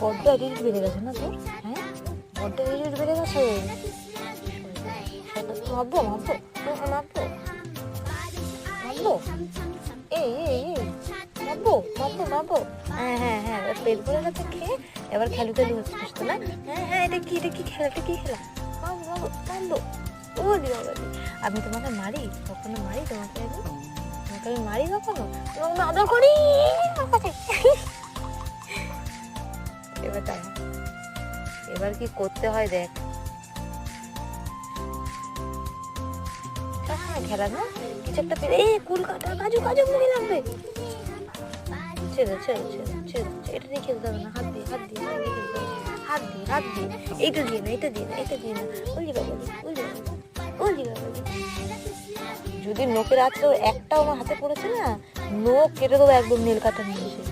বড্ড অ্যাটিটিউড বেড়ে গেছে না তোর? হ্যাঁ, বড্ড অ্যাটিটিউড বেড়ে গেছে। মাপবো মাপবো মাপবো মাপবো, এই এই এই মাপবো মাপবো মাপবো। হ্যাঁ হ্যাঁ হ্যাঁ, পেট ভরে গেছে খেয়ে এবার খেলু খেলু হচ্ছে বুঝতো না? হ্যাঁ হ্যাঁ, এটা কি খেলা, এটা কি খেলা? মাপবো মাপবো মাপবো। ও বাবালি, আমি তোমাকে মারি? কখনো মারি তোমাকে? আমি মারি কখনো? তোমাকে আদর করি। এবার দাঁড়া, এবার কি করতে হয় দেখ। সবসময় খেলা না, কিছু একটা পেলে এই কলকাতা কাজু কাজু মুড়ি লাগবে। ছেড়ে ছেড়ে ছেড়ে ছেড়ে, এটা দিয়ে খেলতে হবে না, হাত দিয়ে হাত দিয়ে হাত দিয়ে খেলতে হবে, হাত দিয়ে হাত দিয়ে। এইটা দিয়ে না, এটা দিয়ে না, এটা দিয়ে না। ওলি বাবালি ওলি বাবালি ওলি বাবালি। যদি নোকের আঁচড়েও একটাও আমার হাতে পড়েছে না, নোক কেটে দেবো একদম, নীল কাটা নিয়ে এসে।